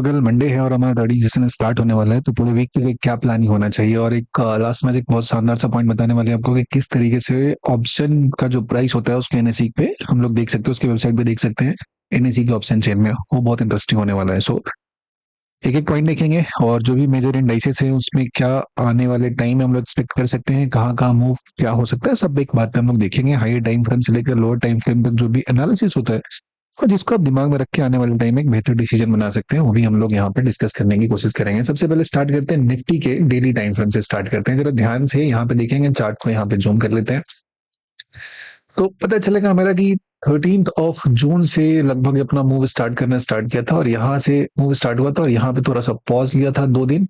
तो कल मंडे है और हमारा ट्रेडिंग सेशन स्टार्ट होने वाला है। तो पूरे वीक के लिए क्या प्लानिंग होना चाहिए, और एक लास्ट में एक बहुत शानदार सा पॉइंट बताने वाले हैं आपको कि किस तरीके से ऑप्शन का जो प्राइस होता है उसके एनएसई पे हम लोग देख सकते हैं, उसके वेबसाइट पे देख सकते हैं। एनएसई के ऑप्शन चेन में वो बहुत इंटरेस्टिंग होने वाला है। सो एक एक पॉइंट देखेंगे और जो भी मेजर इंडाइसेस है उसमें क्या आने वाले टाइम में हम लोग एक्सपेक्ट कर सकते हैं, कहाँ कहाँ मूव क्या हो सकता है, सब एक बात पे हम लोग देखेंगे। हाई टाइम फ्रेम से लेकर लोअर टाइम फ्रेम तक जो भी एनालिसिस होता है और जिसको आप दिमाग में रख के आने वाले टाइम में एक बेहतर डिसीजन बना सकते हैं, वो भी हम लोग यहाँ पे डिस्कस करने की कोशिश करेंगे। सबसे पहले स्टार्ट करते हैं निफ्टी के डेली टाइम फ्रेम से स्टार्ट करते हैं। जरा ध्यान से यहाँ पे देखेंगे, चार्ट को यहाँ पे जूम कर लेते हैं तो पता चलेगा हमारा कि 13 जून से लगभग अपना मूव स्टार्ट करना स्टार्ट किया था, और यहाँ से मूव स्टार्ट हुआ था और यहाँ पे थोड़ा सा पॉज लिया था 2 दिन।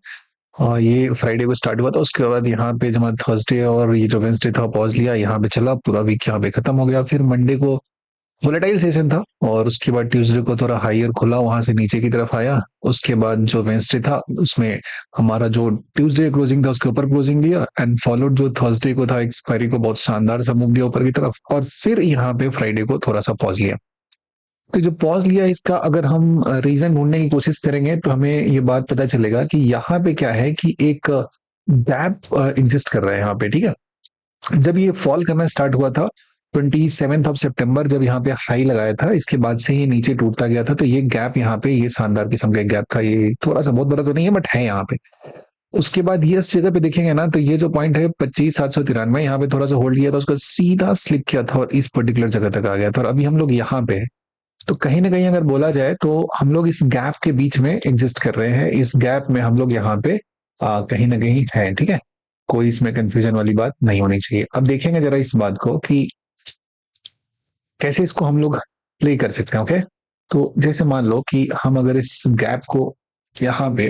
और ये फ्राइडे को स्टार्ट हुआ था, उसके बाद यहाँ पे जब थर्सडे और ये जो वेंसडे था पॉज लिया, यहाँ पे चला पूरा वीक, यहाँ पे खत्म हो गया। फिर मंडे को वोलेटाइल सेशन था और उसके बाद ट्यूसडे को थोड़ा हाइयर खुला, वहां से नीचे की तरफ आया। उसके बाद जो वेंसडे था उसमें हमारा जो ट्यूसडे क्लोजिंग था उसके ऊपर क्लोजिंग दिया, एंड फॉलोड जो थर्सडे को था एक्सपायरी को बहुत शानदार सा मूव दिया ऊपर की तरफ, और फिर यहाँ पे फ्राइडे को थोड़ा सा पॉज लिया। तो जो पॉज लिया इसका अगर हम रीजन ढूंढने की कोशिश करेंगे तो हमें ये बात पता चलेगा कि यहाँ पे क्या है कि एक गैप एग्जिस्ट कर रहा है यहाँ पे, ठीक है। जब ये फॉल करना स्टार्ट हुआ था 27 सितंबर, जब यहाँ पे हाई लगाया था, इसके बाद से ये नीचे टूटता गया था। तो ये गैप यहाँ पे ये शानदार किस्म का गैप था, ये थोड़ा सा बहुत बड़ा तो नहीं है बट है यहाँ पे। उसके बाद ये इस जगह पे देखेंगे ना, तो ये जो पॉइंट है 25,793, यहाँ पे थोड़ा सा होल्ड किया था, उसका सीधा स्लिप किया था और इस पर्टिकुलर जगह तक आ गया था, और अभी हम लोग यहाँ पे हैं। तो कहीं ना कहीं अगर बोला जाए तो हम लोग इस गैप के बीच में एग्जिस्ट कर रहे हैं। इस गैप में हम लोग यहाँ पे कहीं ना कहीं है, ठीक है। कोई इसमें कंफ्यूजन वाली बात नहीं होनी चाहिए। अब देखेंगे जरा इस बात को कि कैसे इसको हम लोग प्ले कर सकते हैं। ओके, तो जैसे मान लो कि हम अगर इस गैप को यहाँ पे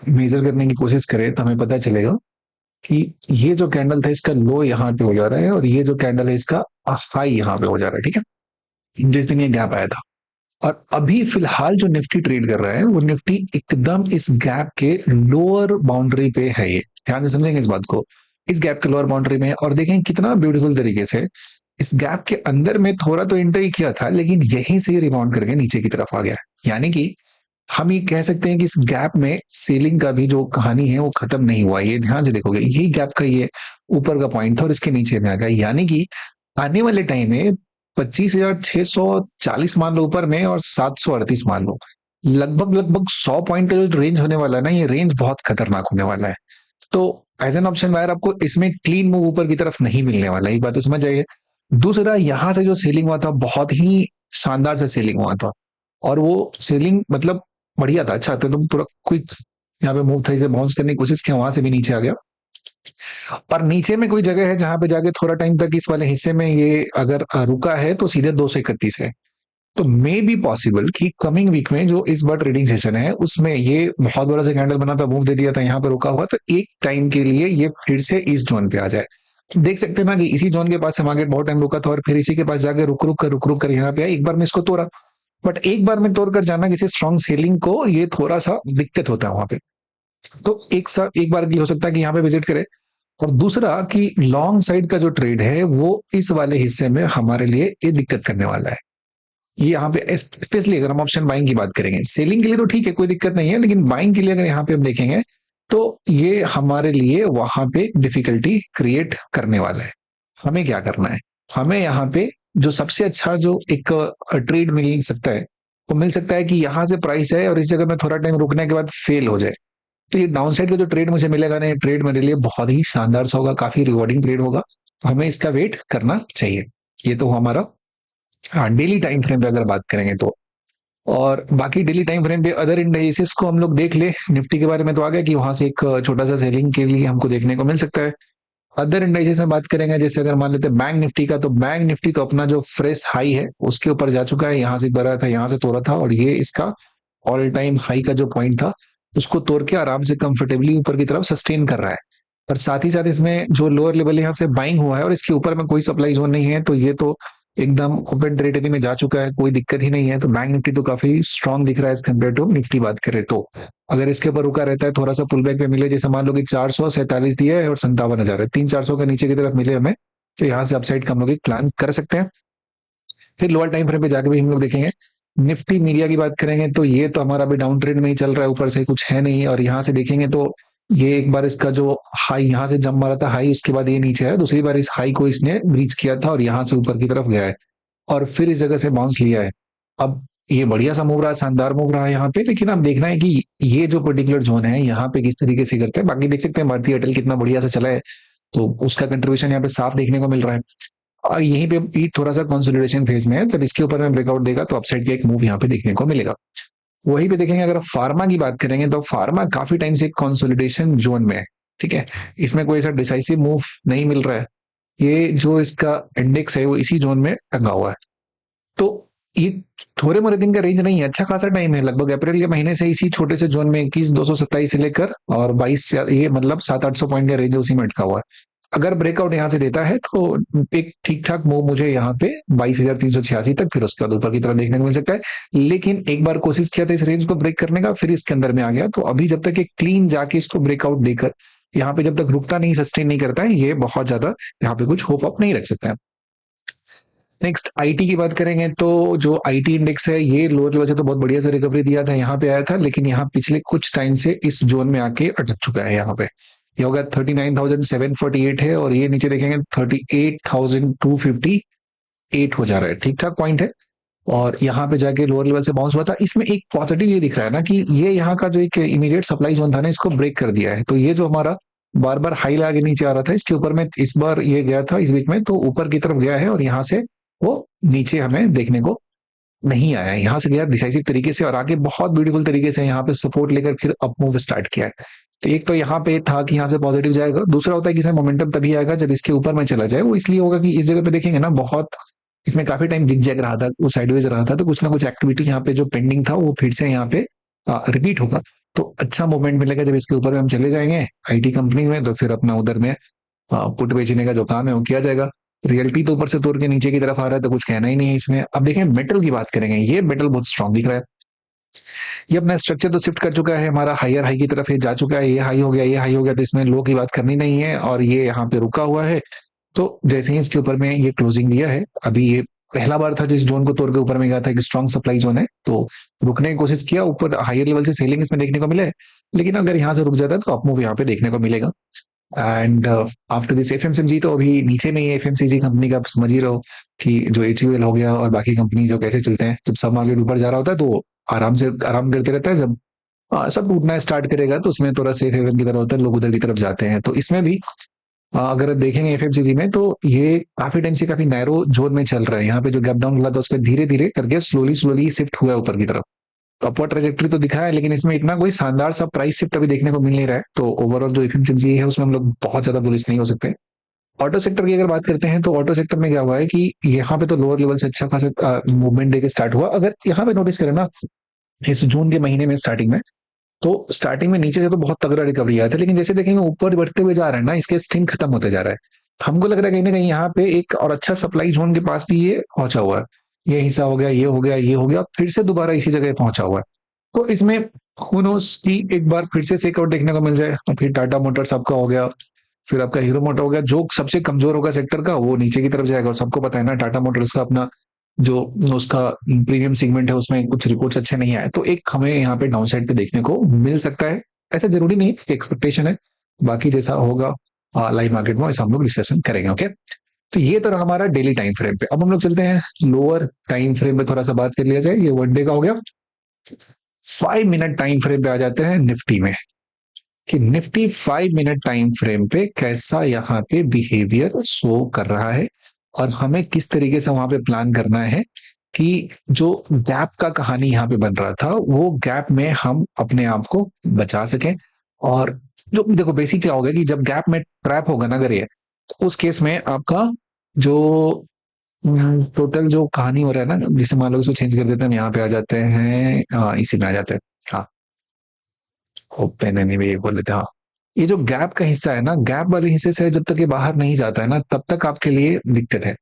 मेजर करने की कोशिश करें तो हमें पता चलेगा कि ये जो कैंडल था इसका लो यहाँ पे हो जा रहा है, और ये जो कैंडल है इसका हाई यहाँ पे हो जा रहा है, ठीक है, जिस दिन ये गैप आया था। और अभी फिलहाल जो निफ्टी ट्रेड कर रहा है वो निफ्टी एकदम इस गैप के लोअर बाउंड्री पे है। ये ध्यान से समझेंगे इस बात को, इस गैप के लोअर बाउंड्री में है। और देखें कितना ब्यूटीफुल तरीके से इस गैप के अंदर में थोड़ा तो एंटर ही किया था, लेकिन यहीं से रिबाउंड करके नीचे की तरफ आ गया। यानी कि हम ये कह सकते हैं कि इस गैप में सेलिंग का भी जो कहानी है वो खत्म नहीं हुआ। ये ध्यान से देखोगे, यही गैप का ये ऊपर का पॉइंट था और इसके नीचे में आ गया। यानी कि आने वाले टाइम में 25,640 मान लो ऊपर में और 738 मान लो, लगभग लगभग 100 पॉइंट का जो रेंज होने वाला है ना, ये रेंज बहुत खतरनाक होने वाला है। तो एज एन ऑप्शन बायर आपको इसमें क्लीन मूव ऊपर की तरफ नहीं मिलने वाला, एक बात तो समझ जाइए। दूसरा, यहां से जो सेलिंग हुआ था बहुत ही शानदार से सेलिंग हुआ था, और वो सेलिंग मतलब बढ़िया था, अच्छा था। तुम पूरा क्विक यहाँ पे मूव था, इसे बाउंस करने की कोशिश किया, वहां से भी नीचे आ गया। और नीचे में कोई जगह है जहां पे जाके थोड़ा टाइम तक इस वाले हिस्से में ये अगर रुका है तो सीधे 231 है। तो मे बी पॉसिबल कि कमिंग वीक में जो इस बार ट्रेडिंग सेशन है उसमें ये बहुत बड़ा सा कैंडल बना था, मूव दे दिया था, यहाँ पे रुका हुआ, तो एक टाइम के लिए ये फिर से इस जोन पे आ जाए। देख सकते हैं ना कि इसी जोन के पास से मार्केट बहुत टाइम रुका था और फिर इसी के पास जाके रुक रुक कर यहाँ पे आया। एक बार में इसको तोड़ा, बट एक बार में तोड़कर जाना किसी स्ट्रॉन्ग सेलिंग को ये थोड़ा सा दिक्कत होता है वहां पे। तो एक बार के लिए हो सकता है कि यहाँ पे विजिट करे। और दूसरा कि लॉन्ग साइड का जो ट्रेड है वो इस वाले हिस्से में हमारे लिए ये दिक्कत करने वाला है। ये यहाँ पे स्पेशली अगर हम ऑप्शन बाइंग की बात करेंगे, सेलिंग के लिए तो ठीक है कोई दिक्कत नहीं है, लेकिन बाइंग के लिए अगर यहाँ पे हम देखेंगे तो ये हमारे लिए वहां पे डिफिकल्टी क्रिएट करने वाला है। हमें क्या करना है, हमें यहाँ पे जो सबसे अच्छा जो एक ट्रेड मिल सकता है वो मिल सकता है कि यहाँ से प्राइस है और इस जगह में थोड़ा टाइम रुकने के बाद फेल हो जाए। तो ये डाउन साइड का जो ट्रेड मुझे मिलेगा ना, ये ट्रेड मेरे लिए बहुत ही शानदार सा होगा, काफी रिवॉर्डिंग ट्रेड होगा। हमें इसका वेट करना चाहिए। ये तो हमारा डेली टाइम फ्रेम पे अगर बात करेंगे तो। और बाकी डेली टाइम फ्रेम पे अदर इंडाइसेस को हम लोग देख ले। निफ्टी के बारे में तो आ गया कि वहां से एक छोटा सा सेलिंग के लिए हमको देखने को मिल सकता है। अदर इंडाइसेस में बात करेंगे, जैसे अगर मान लेते हैं बैंक निफ्टी का, तो बैंक निफ्टी तो अपना जो फ्रेश हाई है उसके ऊपर जा चुका है, यहाँ से बढ़ा था, यहाँ से तोड़ा था, और ये इसका ऑल टाइम हाई का जो पॉइंट था उसको तोड़ के आराम से कंफर्टेबली ऊपर की तरफ सस्टेन कर रहा है। और साथ ही साथ इसमें जो लोअर लेवल यहाँ से बाइंग हुआ है और इसके ऊपर में कोई सप्लाई जोन नहीं है, तो ये तो एकदम ओपन टेरिटरी में जा चुका है, कोई दिक्कत ही नहीं है। तो बैंक निफ्टी तो काफी स्ट्रांग दिख रहा है एज कम्पेयर टू निफ्टी बात करें तो। अगर इसके ऊपर रुका रहता है, थोड़ा सा पुल बैक पे मिले, जैसे मान लो कि 447 दिया है और 57,000 है, 300-400 का नीचे की तरफ मिले हमें, तो यहाँ से अपसाइड का हम लोग एक प्लान कर सकते हैं। फिर लोअर टाइम फ्रेम पे जाके भी हम लोग देखेंगे निफ्टी मीडिया की बात करेंगे तो ये तो हमारा अभी डाउन ट्रेंड में ही चल रहा है, ऊपर से कुछ है नहीं। और यहाँ से देखेंगे तो ये एक बार इसका जो हाई यहाँ से जंप मारा था हाई, उसके बाद ये नीचे है, दूसरी बार इस हाई को इसने ब्रीच किया था और यहाँ से ऊपर की तरफ गया है और फिर इस जगह से बाउंस लिया है। अब ये बढ़िया सा मूव रहा है, शानदार मूव रहा है यहाँ पे, लेकिन अब देखना है कि ये जो पर्टिकुलर जोन है यहाँ पे किस तरीके से करते हैं। बाकी देख सकते हैं भारतीय एयरटेल कितना बढ़िया से चला है, तो उसका कंट्रीब्यूशन यहाँ पे साफ देखने को मिल रहा है। और यहीं पे भी थोड़ा सा कंसोलिडेशन फेज में है, जब इसके ऊपर में ब्रेकआउट देगा तो अपसाइड का एक मूव यहाँ पे देखने को मिलेगा। वहीं पे देखेंगे अगर फार्मा की बात करेंगे तो फार्मा काफी टाइम से कंसोलिडेशन जोन में है, ठीक है। इसमें कोई ऐसा डिसाइसिव मूव नहीं मिल रहा है। ये जो इसका इंडेक्स है वो इसी जोन में टंगा हुआ है। तो ये थोड़े मोरे दिन का रेंज नहीं है, अच्छा खासा टाइम है, लगभग अप्रैल के महीने से इसी छोटे से जोन में 21,227 से लेकर और 22, ये मतलब 700-800 पॉइंट का रेंज है, उसी में अटका हुआ है। अगर ब्रेकआउट यहाँ से देता है तो एक ठीक ठाक मूव मुझे यहाँ पे 22,386 तक, फिर उसके बाद ऊपर की तरफ देखने को मिल सकता है। लेकिन एक बार कोशिश किया था इस रेंज को ब्रेक करने का, फिर इसके अंदर में आ गया। तो अभी जब तक एक क्लीन जाके इसको ब्रेकआउट देकर यहाँ पे जब तक रुकता नहीं, सस्टेन नहीं करता है, ये बहुत ज्यादा यहाँ पे कुछ होप अप नहीं रख सकता है। नेक्स्ट आईटी की बात करेंगे तो जो आईटी इंडेक्स है ये लोअर लेवल से तो बहुत बढ़िया से रिकवरी दिया था, यहाँ पे आया था, लेकिन यहाँ पिछले कुछ टाइम से इस जोन में आके अटक चुका है। यहाँ पे ये होगा 39,748 है और ये नीचे देखेंगे 38,258 हो जा रहा है, ठीक ठाक पॉइंट है। और यहाँ पे जाके लोअर लेवल से बाउंस हुआ था। इसमें एक पॉजिटिव ये दिख रहा है ना कि ये यहाँ का जो एक इमीडिएट सप्लाई जोन था ना, इसको ब्रेक कर दिया है। तो ये जो हमारा बार बार हाई लाके नीचे आ रहा था, इसके ऊपर में इस बार ये गया था इस वीक में, तो ऊपर की तरफ गया है और यहाँ से वो नीचे हमें देखने को नहीं आया है। यहाँ से गया डिसाइसिव तरीके से और आगे बहुत ब्यूटीफुल तरीके से यहाँ पे सपोर्ट लेकर फिर अप मूव स्टार्ट किया है। तो एक तो यहाँ पे था कि यहाँ से पॉजिटिव जाएगा, दूसरा होता है कि इसमें मोमेंटम तभी आएगा जब इसके ऊपर में चला जाए। वो इसलिए होगा कि इस जगह पे देखेंगे ना, बहुत इसमें काफी टाइम दिख जग रहा था, वो साइडवेज रहा था, तो कुछ ना कुछ एक्टिविटी यहाँ पे जो पेंडिंग था वो फिर से यहाँ पे रिपीट होगा। तो अच्छा मूवमेंट मिलेगा जब इसके ऊपर में हम चले जाएंगे आईटी कंपनीज में, तो फिर अपना उधर में पुट बेचने का जो काम है वो किया जाएगा। रियलिटी तो ऊपर से तोड़ के नीचे की तरफ आ रहा है, तो कुछ कहना ही नहीं है इसमें। अब देखें मेटल की बात करेंगे, ये मेटल बहुत स्ट्रांग दिख रहा है। ये अपना स्ट्रक्चर तो शिफ्ट कर चुका है, हमारा हायर हाई की तरफ ये जा चुका है, ये हाई हो गया, ये हाई हो गया, तो इसमें लो की बात करनी नहीं है और ये यहाँ पे रुका हुआ है। तो जैसे ही इसके ऊपर में ये क्लोजिंग दिया है, अभी ये पहला बार था जो इस जोन को तोड़ के ऊपर में गया था, एक स्ट्रॉन्ग सप्लाई जोन है, तो रुकने की कोशिश किया, ऊपर हायर लेवल से सेलिंग इसमें देखने को मिले। लेकिन अगर यहाँ से रुक जाता है तो अप मूव यहाँ पे देखने को मिलेगा। एंड आफ्टर दिस एफएमसीजी तो अभी नीचे में ही एफएमसीजी कंपनी का आप समझ ही रहो कि जो एचयूएल हो गया और बाकी कंपनी जो कैसे चलते हैं, जब सब मार्केट ऊपर जा रहा होता है तो आराम से आराम करते रहता है, जब सब टूटना स्टार्ट करेगा तो उसमें थोड़ा सेफ हेवन की तरह होता है, लोग उधर की तरफ जाते हैं। तो इसमें भी अगर देखेंगे एफएमसीजी में तो ये काफी टाइम से काफी नैरो जोन में चल रहा है। यहाँ पे जो गैप डाउन मिला था उस पर धीरे धीरे करके स्लोली स्लोली शिफ्ट हुआ है ऊपर की तरफ। तो अपवर्ड ट्रेजेक्टरी तो दिखा है, लेकिन इसमें इतना कोई शानदार सा प्राइस शिफ्ट अभी देखने को मिल नहीं रहा है। तो ओवरऑल जो एफएमसीजी है उसमें हम लोग बहुत ज्यादा बुलिश नहीं हो सकते। ऑटो सेक्टर की अगर बात करते हैं तो ऑटो सेक्टर में क्या हुआ है कि यहाँ पे तो लोअर लेवल से अच्छा खासा मूवमेंट देके स्टार्ट हुआ। अगर यहाँ पे नोटिस करें ना, इस जून के महीने में स्टार्टिंग में, तो स्टार्टिंग में नीचे से तो बहुत तगड़ा रिकवरी आया था, लेकिन जैसे देखेंगे ऊपर बढ़ते हुए जा रहा है ना, इसके स्ट्रिंग खत्म होते जा रहा है। तो हमको लग रहा है कहीं ना कहीं यहाँ पे एक और अच्छा सप्लाई जोन के पास भी ये पहुंचा हुआ है। ये हिस्सा हो गया, ये हो गया, ये हो गया, फिर से दोबारा इसी जगह पहुंचा हुआ है। तो इसमें हुनोस की एक बार फिर से सेकआउट देखने को मिल जाए, और फिर टाटा मोटर्स आपका हो गया, फिर आपका हीरो मोटर हो गया, जो सबसे कमजोर होगा सेक्टर का वो नीचे की तरफ जाएगा। और सबको पता है ना टाटा मोटर्स का अपना जो उसका प्रीमियम सेगमेंट है उसमें कुछ रिपोर्ट्स अच्छे नहीं आए, तो एक हमें यहाँ पे डाउन साइड पे देखने को मिल सकता है। ऐसा जरूरी नहीं, एक्सपेक्टेशन है, बाकी जैसा होगा लाइव मार्केट में वैसा हम लोग डिस्कशन करेंगे। ओके, तो ये तो रहा हमारा डेली टाइम फ्रेम पे। अब हम लोग चलते हैं लोअर टाइम फ्रेम पे, थोड़ा सा बात कर लिया जाए। ये 1 डे का हो गया। 5 मिनट टाइम फ्रेम पे आ जाते हैं निफ्टी में, कि निफ्टी 5 मिनट टाइम फ्रेम पे कैसा यहाँ पे बिहेवियर शो कर रहा है और हमें किस तरीके से वहां पे प्लान करना है कि जो गैप का कहानी यहाँ पे बन रहा था वो गैप में हम अपने आप को बचा सकें। और जो देखो बेसिक क्या होगा कि जब गैप में ट्रैप होगा ना अगर ये, तो उस केस में आपका जो टोटल जो कहानी हो रहा है ना, जिसे मान लो इसको चेंज कर देते हैं, हम यहाँ पे आ जाते हैं, इसी में आ जाते हैं। हाँ, ओपन एनीवे ये बोल लेते हैं। हाँ, ये जो गैप का हिस्सा है ना, गैप वाले हिस्से से जब तक ये बाहर नहीं जाता है ना, तब तक आपके लिए दिक्कत है।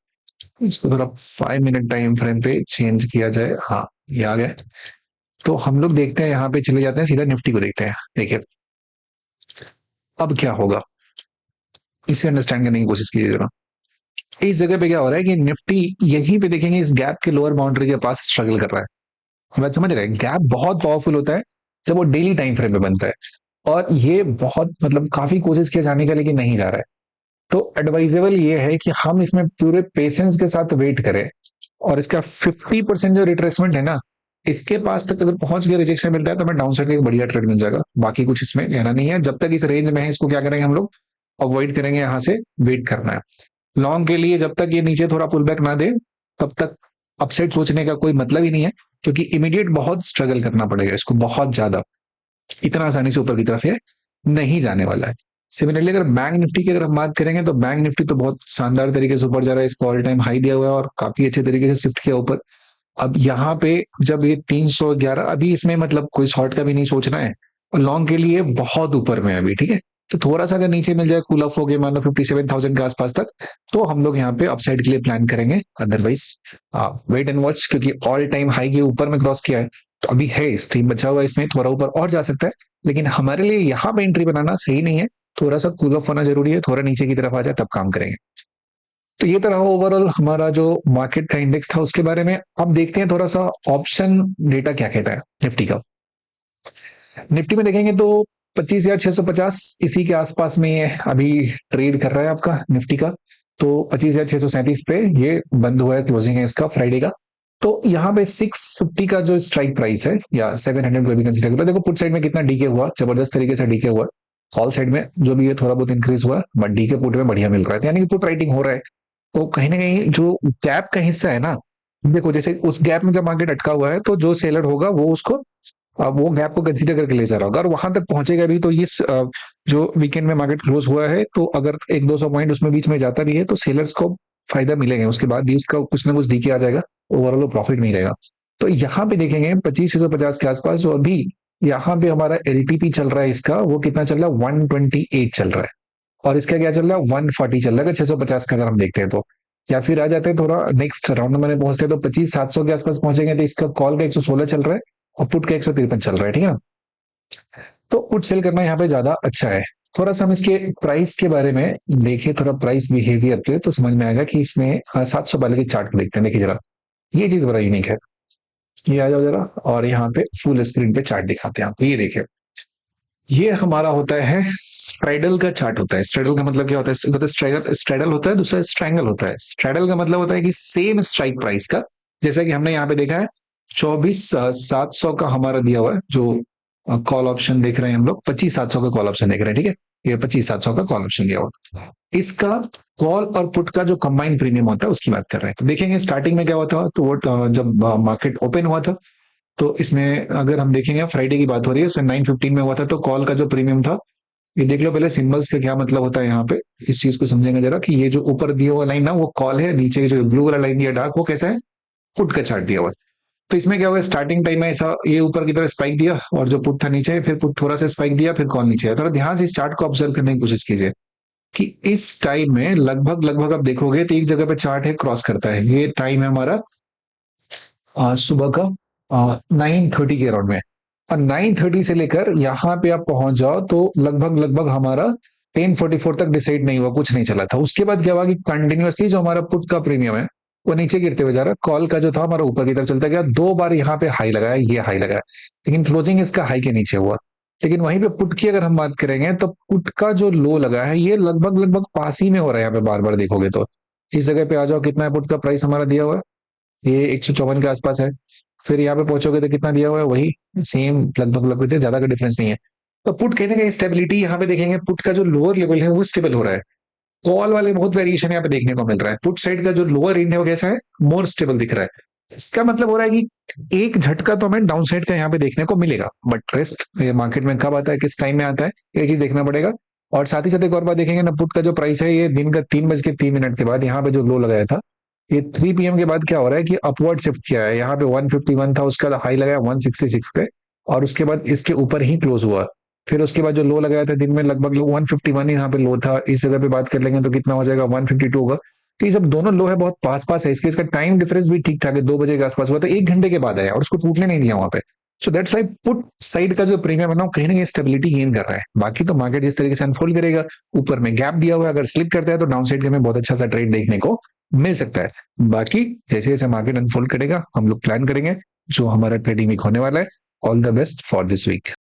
इसको थोड़ा 5 मिनट टाइम फ्रेम पे चेंज किया जाए। हाँ, ये आ गया। तो हम लोग देखते हैं, यहाँ पे चले जाते हैं, सीधा निफ्टी को देखते हैं। देखिए अब क्या होगा, इसे अंडरस्टैंड करने की कोशिश कीजिए जरा। इस जगह पे क्या हो रहा है कि निफ्टी यहीं पे देखेंगे इस गैप के लोअर बाउंड्री के पास स्ट्रगल कर रहा है। बात समझ रहे हैं? गैप बहुत पावरफुल होता है जब वो डेली टाइम फ्रेम में बनता है, और ये बहुत मतलब काफी कोशिश किया जाने का, लेकिन नहीं जा रहा है। तो एडवाइजेबल ये है कि हम इसमें पूरे पेशेंस के साथ वेट करें, और इसका 50% जो रिट्रेसमेंट है ना, इसके पास तक अगर पहुंच गया, रिजेक्शन मिलता है, तो हमें डाउन साइड का एक बढ़िया ट्रेड मिल जाएगा। बाकी कुछ इसमें कहना नहीं है। जब तक इस रेंज में है, इसको क्या करेंगे हम लोग, अवॉइड करेंगे, यहाँ से वेट करना है। लॉन्ग के लिए जब तक ये नीचे थोड़ा पुल बैक ना दे, तब तक अपसाइड सोचने का कोई मतलब ही नहीं है, क्योंकि इमीडिएट बहुत स्ट्रगल करना पड़ेगा इसको, बहुत ज्यादा। इतना आसानी से ऊपर की तरफ ये नहीं जाने वाला है। सिमिलरली अगर बैंक निफ्टी की अगर हम बात करेंगे, तो बैंक निफ्टी तो बहुत शानदार तरीके से ऊपर जा रहा है, इसको ऑल टाइम हाई दिया हुआ है और काफी अच्छे तरीके से शिफ्ट किया ऊपर। अब यहाँ पे जब ये 311, अभी इसमें मतलब कोई शॉर्ट का भी नहीं सोचना है, और लॉन्ग के लिए बहुत ऊपर में है अभी, ठीक है। तो थोड़ा सा अगर नीचे मिल जाए, कूल ऑफ हो गया मान लो 57,000 के आसपास तक, तो हम लोग यहाँ पे अपसाइड के लिए प्लान करेंगे। अदरवाइज वेट एंड वॉच, क्योंकि ऑल टाइम हाई के ऊपर में क्रॉस किया है, तो अभी है स्ट्रीम बचा हुआ है, इसमें थोड़ा ऊपर और जा सकता है, लेकिन हमारे लिए यहाँ पे एंट्री बनाना सही नहीं है। थोड़ा सा कूल ऑफ होना जरूरी है, थोड़ा नीचे की तरफ आ जाए तब काम करेंगे। तो ये तरह ओवरऑल हमारा जो मार्केट का इंडेक्स था उसके बारे में। अब देखते हैं थोड़ा सा ऑप्शन डेटा क्या कहता है निफ्टी का। निफ्टी में देखेंगे तो 25,650 इसी के आसपास में ये अभी ट्रेड कर रहा है आपका निफ्टी का। तो 25,637 पे ये बंद हुआ है, क्लोजिंग है इसका फ्राइडे का। तो यहाँ पे 650 का जो स्ट्राइक प्राइस है, या 700 को भी कंसिडर करो। देखो पुट साइड में कितना डीके हुआ, जबरदस्त तरीके से डीके हुआ। कॉल साइड में जो भी है थोड़ा बहुत इंक्रीज हुआ, बट डीके पुट में बढ़िया मिल रहा है, यानी कि पुट राइटिंग हो रहा है। तो कहीं ना कहीं जो गैप का हिस्सा है ना, देखो जैसे उस गैप में जब मार्केट अटका हुआ है, तो जो सेलर होगा वो उसको वो गैप को कंसीडर करके ले जा रहा होगा, और वहां तक पहुंचेगा भी। तो इस जो वीकेंड में मार्केट क्लोज हुआ है, तो अगर 100-200 पॉइंट उसमें बीच में जाता भी है, तो सेलर्स को फायदा मिलेगा, उसके बाद भी उसका कुछ ना कुछ डीके आ जाएगा, ओवरऑल प्रॉफिट नहीं रहेगा। तो यहाँ पे देखेंगे 25,650 के आसपास, जो अभी यहाँ पे हमारा एलटीपी चल रहा है इसका, वो कितना चल रहा है, 128 चल रहा है। और इसका क्या चल रहा है, 140 चल रहा है, अगर 650 का अगर हम देखते हैं तो। या फिर आ जाते हैं थोड़ा नेक्स्ट राउंड में पहुंचते हैं, तो 25,700 के आसपास पहुंचेंगे, तो इसका कॉल का 116 चल रहा है, और पुट का 153 चल रहा है, ठीक है ना। तो पुट सेल करना यहाँ पे ज्यादा अच्छा है। थोड़ा सा हम इसके प्राइस के बारे में देखें, थोड़ा प्राइस बिहेवियर पे, तो समझ में आएगा कि इसमें 700 वाले के चार्ट को देखते हैं। देखिए जरा, ये चीज बड़ा यूनिक है। ये आ जाओ जरा, और यहाँ पे फुल स्क्रीन पे चार्ट दिखाते हैं आपको। ये देखिए, ये हमारा होता है स्ट्राइडल का चार्ट होता है। स्ट्राइडल का मतलब क्या होता है, होता है स्ट्राइडल, स्ट्राइडल होता है, दूसरा स्ट्रैंगल होता है। स्ट्राइडल का मतलब होता है कि सेम स्ट्राइक प्राइस का, जैसा कि हमने यहाँ पे देखा है 24,700 का हमारा दिया हुआ है, जो कॉल ऑप्शन देख रहे हैं हम लोग, 25,700 का कॉल ऑप्शन देख रहे हैं, ठीक है। ये 25,700 का कॉल ऑप्शन दिया हुआ है। इसका कॉल और पुट का जो कंबाइंड प्रीमियम होता है उसकी बात कर रहे हैं। तो देखेंगे स्टार्टिंग में क्या हुआ था, तो वो जब मार्केट ओपन हुआ था, तो इसमें अगर हम देखेंगे, फ्राइडे की बात हो रही है, 9:15 में हुआ था, तो कॉल का जो प्रीमियम था, ये देख लो पहले सिंबल्स का क्या मतलब होता है यहाँ पे। इस चीज को समझेंगे जरा, कि ये जो ऊपर दिया हुआ लाइन ना वो कॉल है, नीचे जो ब्लू वाला लाइन दिया डार्क, वो कैसा है, पुट का चार्ट दिया हुआ है। तो इसमें क्या हुआ, स्टार्टिंग टाइम में ऐसा ये ऊपर की तरफ स्पाइक दिया, और जो पुट था नीचे है, फिर पुट थोड़ा सा स्पाइक दिया, फिर कॉल नीचे है। थोड़ा ध्यान से इस चार्ट को ऑब्जर्व करने की कोशिश कीजिए, कि इस टाइम में लगभग लगभग आप देखोगे तो एक जगह पे चार्ट है क्रॉस करता है। ये टाइम है हमारा सुबह का 9:30 के अराउंड में, और 9:30 से लेकर यहाँ पे आप पहुंच जाओ, तो लगभग लगभग हमारा 10:44 तक डिसाइड नहीं हुआ, कुछ नहीं चला था। उसके बाद क्या हुआ कि कंटिन्यूअसली जो हमारा पुट का प्रीमियम है वो नीचे गिरते हुए जा रहा है, कॉल का जो था हमारा ऊपर की तरफ चलता गया। 2 बार यहाँ पे हाई लगाया, ये हाई लगाया, लेकिन क्लोजिंग इसका हाई के नीचे हुआ। लेकिन वहीं पे पुट की अगर हम बात करेंगे, तो पुट का जो लो लगा है, ये लगभग लगभग पास ही में हो रहा है। यहाँ पे बार बार देखोगे तो इस जगह पे आ जाओ, कितना है पुट का प्राइस हमारा दिया हुआ है, ये 154 के आसपास है। फिर यहाँ पे पहुंचोगे तो कितना दिया हुआ है, वही सेम लगभग लगभग, ज्यादा का डिफरेंस नहीं है। तो पुट कहने का स्टेबिलिटी यहाँ पे देखेंगे, पुट का जो लोअर लेवल है वो स्टेबल हो रहा है। कॉल वाले बहुत वेरिएशन यहाँ पे देखने को मिल रहा है। पुट साइड का जो लोअर एंड है वो कैसा है, मोर स्टेबल दिख रहा है। इसका मतलब हो रहा है कि एक झटका तो हमें डाउन साइड का यहाँ पे देखने को मिलेगा, बट रेस्ट मार्केट में कब आता है, किस टाइम में आता है, ये चीज देखना पड़ेगा। और साथ ही साथ एक और बात देखेंगे ना, पुट का जो प्राइस है, ये दिन का 3:03 के बाद यहाँ पे जो लो लगाया था, ये 3 PM के बाद क्या हो रहा है कि अपवर्ड शिफ्ट किया है। यहाँ पे 151 था, उसका हाई लगाया 166 पे, और उसके बाद इसके ऊपर ही क्लोज हुआ। फिर उसके बाद जो लो लगाया था दिन में, लगभग 151 यहाँ पे लो था। इस जगह पे बात कर लेंगे तो कितना हो जाएगा, 152 होगा। तो ये सब दोनों लो है, बहुत पास पास है इसके। इसका टाइम डिफरेंस भी ठीक ठाक है, 2 बजे के आसपास हुआ, तो 1 घंटे के बाद आया, और उसको टूटने नहीं दिया वहां पे। So that's why put side का जो प्रीमियम है ना, कहीं ना कहीं स्टेबिलिटी गेन कर रहा है। बाकी तो मार्केट जिस तरीके से अनफोल्ड करेगा, ऊपर में गैप दिया हुआ है, अगर स्लिप करता है तो डाउन साइड के में बहुत अच्छा सा ट्रेड देखने को मिल सकता है। बाकी जैसे जैसे मार्केट अनफोल्ड करेगा, हम लोग प्लान करेंगे, जो हमारा ट्रेडिंग वीक होने वाला है। All the best for this week.